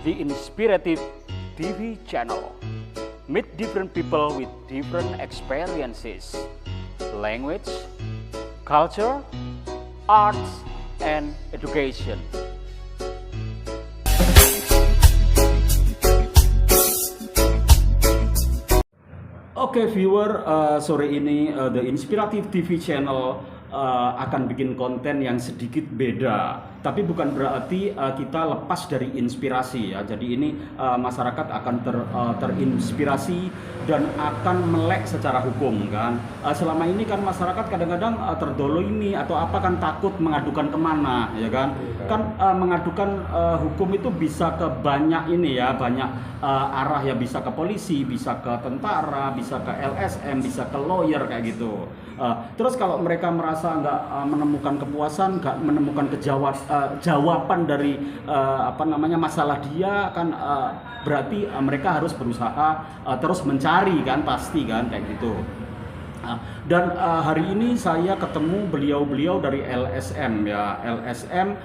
the Inspirative TV channel. Meet different people with different experiences, language, culture, arts, and education. Oke viewer, sore ini The Inspirative TV channel akan bikin konten yang sedikit beda. Tapi bukan berarti kita lepas dari inspirasi ya. Jadi ini masyarakat akan terinspirasi dan akan melek secara hukum kan. Selama ini kan masyarakat kadang-kadang terdolimi atau apa kan takut mengadukan kemana ya kan. Kan mengadukan hukum itu bisa ke banyak ini ya, banyak arah ya, bisa ke polisi, bisa ke tentara, bisa ke LSM, bisa ke lawyer kayak gitu. Terus kalau mereka merasa nggak menemukan kepuasan, nggak menemukan jawaban dari masalah dia kan, berarti mereka harus berusaha terus mencari kan, pasti kan kayak gitu. Dan hari ini saya ketemu beliau-beliau dari LSM ya. LSM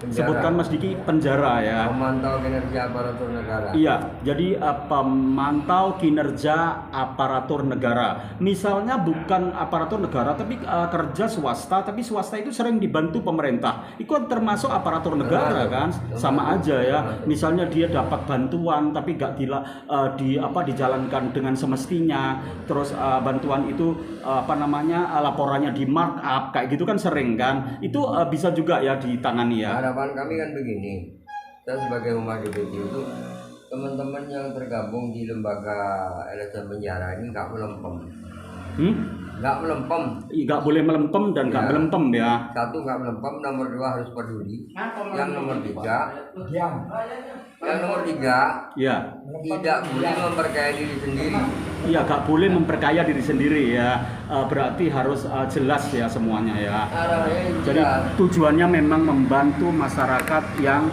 sebutkan Mas Diki, penjara ya. Pemantau kinerja aparatur negara. Iya, jadi pemantau kinerja aparatur negara. Misalnya bukan aparatur negara tapi kerja swasta, tapi swasta itu sering dibantu pemerintah. Itu termasuk aparatur negara kan? Sama aja ya. Misalnya dia dapat bantuan tapi gak dijalankan dengan semestinya. Terus bantuan itu laporannya di markup kayak gitu kan sering kan. Itu bisa juga ya ditangani ya. Harapan kami kan begini, saya sebagai umat DPD itu teman-teman yang tergabung di lembaga LSM penjara ini nggak melempem. Nggak melempem. Nggak boleh melempem dan nggak melempem ya. Satu, nggak melempem. Nomor dua, harus peduli. Yang nomor tiga, ya, tidak boleh memperkaya diri sendiri. Iya, nggak boleh memperkaya diri sendiri ya. Berarti harus jelas ya semuanya ya. Jadi tujuannya memang membantu masyarakat yang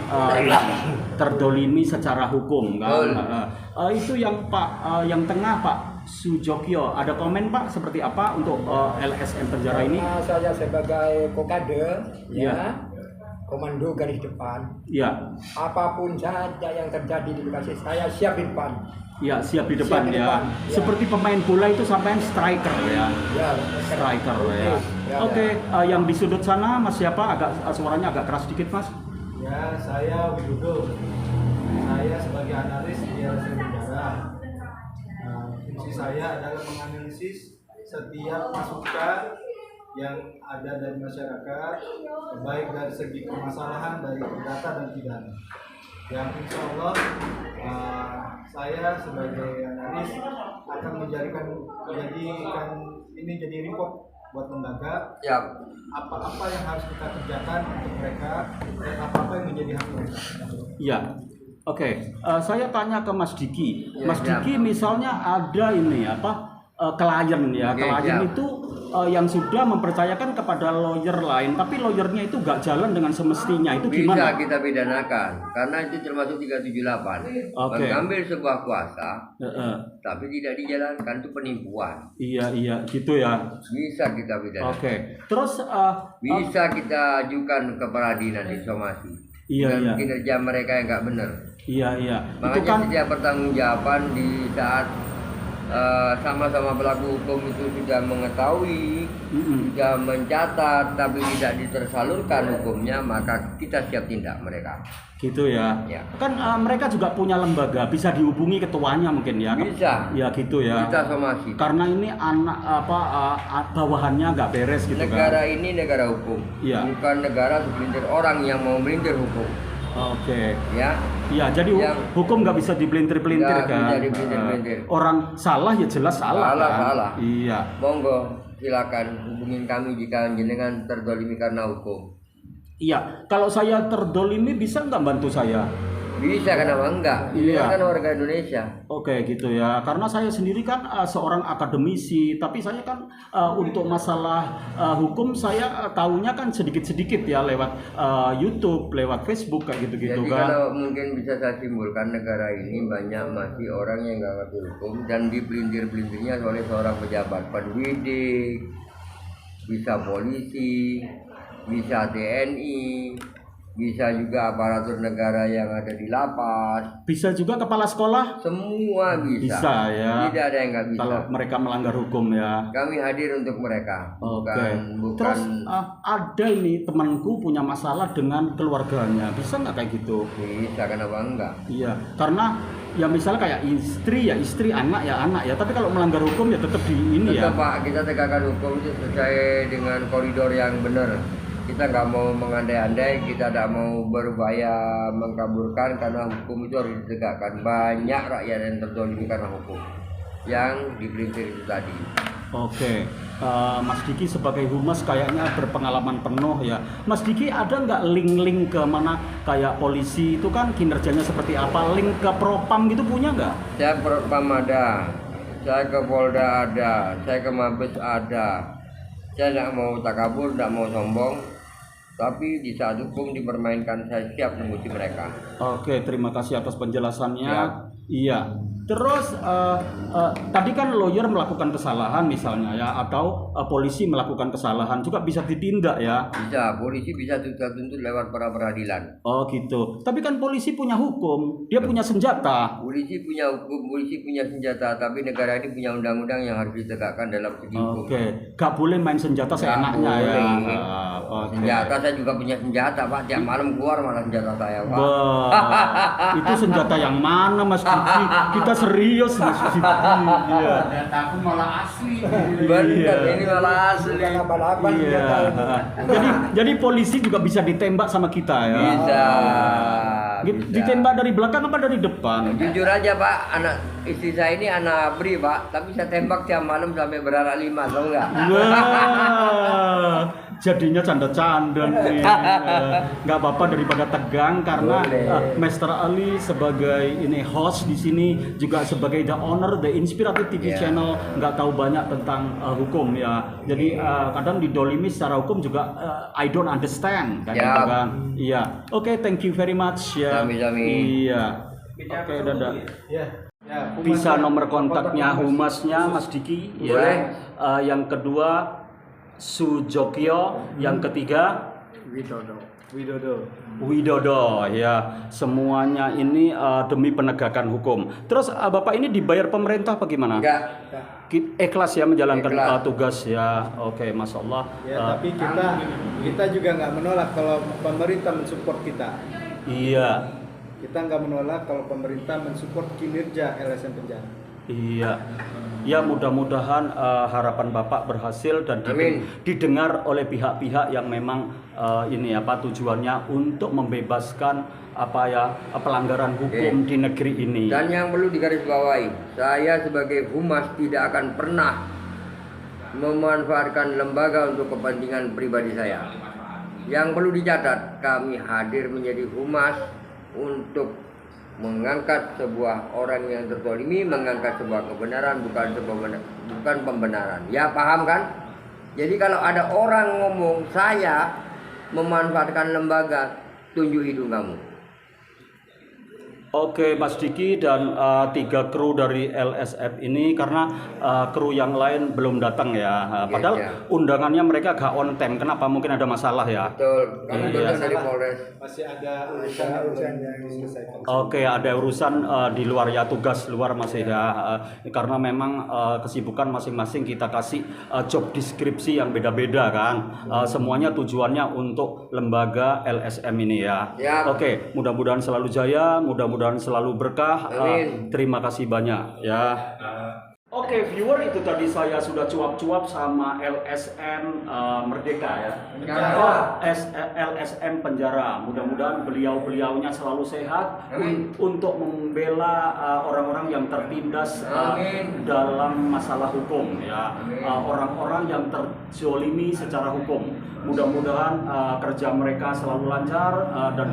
terdolimi secara hukum kan. Itu yang yang tengah Pak Sujokyo, ada komen Pak seperti apa untuk LSM penjara ini? Saya sebagai kokade ya, komando garis depan. Ya. Apapun saja yang terjadi di lokasi saya siap di depan. Ya, siap di depan ya. Seperti pemain bola itu sampai striker ya. Ya, striker ya. Oke, yang di sudut sana Mas siapa? Suaranya agak keras sedikit Mas. Ya, saya Widodo. Saya sebagai analis di LSM penjara. Fungsi saya adalah menganalisis setiap masukan yang ada dari masyarakat, baik dari segi permasalahan dari perdata dan pidana. Yang insya Allah saya sebagai analis akan menjadikan ini jadi report buat lembaga. Ya. Apa-apa yang harus kita kerjakan untuk mereka dan apa-apa yang menjadi hak mereka. Iya. Oke, saya tanya ke Mas Diki. Mas Diki misalnya ada ini klien ya. Klien itu yang sudah mempercayakan kepada lawyer lain, tapi lawyernya itu nggak jalan dengan semestinya. Itu gimana? Bisa kita pidanakan, karena itu termasuk 378. Mengambil sebuah kuasa, tapi tidak dijalankan, itu penipuan. Iya, gitu ya. Bisa kita pidanakan. Oke. Terus bisa kita ajukan ke peradilan disomasi. Iya. Kinerja mereka yang nggak benar. Iya. Makanya Itu kan setiap pertanggungjawaban di saat sama-sama pelaku hukum itu sudah mengetahui, sudah mencatat, tapi tidak ditersalurkan hukumnya, maka kita siap tindak mereka. Gitu ya. Kan mereka juga punya lembaga, bisa dihubungi ketuanya mungkin ya. Bisa. Ya gitu ya. Kita somasi. Karena ini bawahannya nggak beres gitu negara kan. Ini negara hukum. Iya. Bukan negara segelintir orang yang mau melintir hukum. Oke. Ya. Iya, jadi hukum nggak bisa dipelintir-pelintir kan. Orang salah ya jelas salah. Salah. Iya. Monggo, silakan hubungin kami jika jenengan terdolimi karena hukum. Iya, kalau saya terdolimi bisa nggak bantu saya? Bisa, kenapa enggak? Iya. Kan warga Indonesia. Oke gitu ya, karena saya sendiri kan seorang akademisi, tapi saya kan untuk masalah hukum saya tahunya kan sedikit-sedikit ya lewat YouTube, lewat Facebook kayak gitu-gitu. Jadi kan. Kalau mungkin bisa saya simpulkan, negara ini banyak masih orang yang nggak ngerti hukum dan dipelintir-pelintirnya oleh seorang pejabat pendidik, bisa polisi, bisa TNI, bisa juga aparatur negara yang ada di lapas, Bisa juga kepala sekolah? semua bisa. Bisa ya. Tidak ada yang nggak bisa. Kalau mereka melanggar hukum ya. Kami hadir untuk mereka. Oke. Bukan Terus ada ini temanku punya masalah dengan keluarganya. Bisa nggak kayak gitu? bisa, kenapa enggak? Iya, karena ya misalnya kayak istri ya istri, anak ya. Tapi kalau melanggar hukum ya tetap di ini ya. Tetap Pak, kita tegakkan hukum itu sesuai dengan koridor yang benar. Kita nggak mau mengandai-andai, kita tidak mau berupaya mengkaburkan karena hukum itu harus ditegakkan. Banyak rakyat yang terzolimi karena hukum yang dipelintir itu tadi. Oke, Mas Diki sebagai humas kayaknya berpengalaman penuh ya. Mas Diki ada nggak link-link ke mana kayak polisi itu kan kinerjanya seperti apa? Link ke Propam gitu punya nggak? Saya Propam ada, saya ke Polda ada, saya ke Mabes ada. Saya tidak mau takabur, tidak mau sombong, tapi di saat hukum dipermainkan saya siap menguji mereka. Oke, terima kasih atas penjelasannya. Siap. Iya. Terus tadi kan lawyer melakukan kesalahan misalnya ya, atau polisi melakukan kesalahan juga bisa ditindak ya. Bisa, polisi bisa tuntut lewat para peradilan. Oh gitu. Tapi kan polisi punya hukum, dia punya senjata. Polisi punya hukum, polisi punya senjata, tapi negara ini punya undang-undang yang harus ditegakkan dalam segi hukum. Oke, gak boleh main senjata seenaknya ya. boleh. Oke. Senjata saya juga punya senjata Pak, tiap malam keluar malah senjata saya Pak. Wah, itu senjata yang mana Mas Diki? Kita serius Mas Diki. Iya. Senjata aku malah asli. Benar, Iya. ini malah asli. Abal-abal Iya. Jadi polisi juga bisa ditembak sama kita ya. Bisa. bisa. Ditembak dari belakang apa dari depan? Jujur aja Pak, anak istri saya ini anak ABRI Pak, tapi saya tembak tiap malam sampai beranak 5, tau nggak? Wah, jadinya canda-canda nih. Nggak apa-apa daripada tegang karena Boleh. Master Ali sebagai ini host di sini juga sebagai the owner the Inspiratif TV Yeah. channel nggak tahu banyak tentang hukum ya. Jadi kadang didolimi secara hukum juga I don't understand kayak Yap. gitu kan. Iya. Oke, thank you very much ya. Sami-sami. Iya. Oke, dadah. Ya. Ya, humas Bisa ya. nomor kontaknya humasnya Mas Diki ya. Boleh. Yang kedua Sujokyo, yang ketiga Widodo ya. Semuanya ini demi penegakan hukum. Terus Bapak ini dibayar pemerintah apa gimana? Enggak. Ikhlas ya menjalankan Ikhlas. tugas ya. Oke, Masya Allah. Ya, tapi kita juga nggak menolak kalau pemerintah mensupport kita. Iya. Kita nggak menolak kalau pemerintah mensupport kinerja LSM Penjara. Iya, ya mudah-mudahan harapan Bapak berhasil dan Amin. didengar oleh pihak-pihak yang memang ini apa tujuannya untuk membebaskan apa ya pelanggaran hukum di negeri ini. Dan yang perlu digarisbawahi, saya sebagai humas tidak akan pernah memanfaatkan lembaga untuk kepentingan pribadi saya. Yang perlu dicatat, kami hadir menjadi humas untuk mengangkat sebuah orang yang terzalimi, mengangkat sebuah kebenaran, bukan pembenaran. Ya paham kan? Jadi kalau ada orang ngomong saya memanfaatkan lembaga, tunjuk hidung kamu. Oke, Mas Diki dan 3 kru dari LSF ini karena kru yang lain belum datang ya. Padahal Iya. undangannya mereka gak on time. Kenapa? Mungkin ada masalah ya. Betul, kami Iya. datang dari Polres. Masih ada urusan yang diselesaikan. Oke, ada urusan di luar ya, tugas luar masih ya. Karena memang kesibukan masing-masing kita kasih job deskripsi yang beda-beda kan. Semuanya tujuannya untuk lembaga LSM ini ya. Siap. Oke, mudah-mudahan selalu jaya, mudah-mudahan selalu berkah. Amin. Terima kasih banyak ya. Oke, viewer, itu tadi saya sudah cuap-cuap sama LSM Merdeka ya. LSM Penjara. Mudah-mudahan beliau-beliaunya selalu sehat untuk membela orang-orang yang tertindas dalam masalah hukum ya. Orang-orang yang terzolimi secara hukum. Mudah-mudahan kerja mereka selalu lancar dan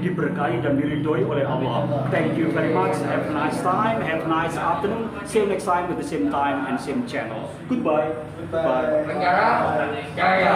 diberkahi dan diridhoi oleh Allah. Thank you very much. Have a nice time. Have a nice afternoon. See you next time with the same time and same channel. Goodbye. Goodbye. Penjara jaya.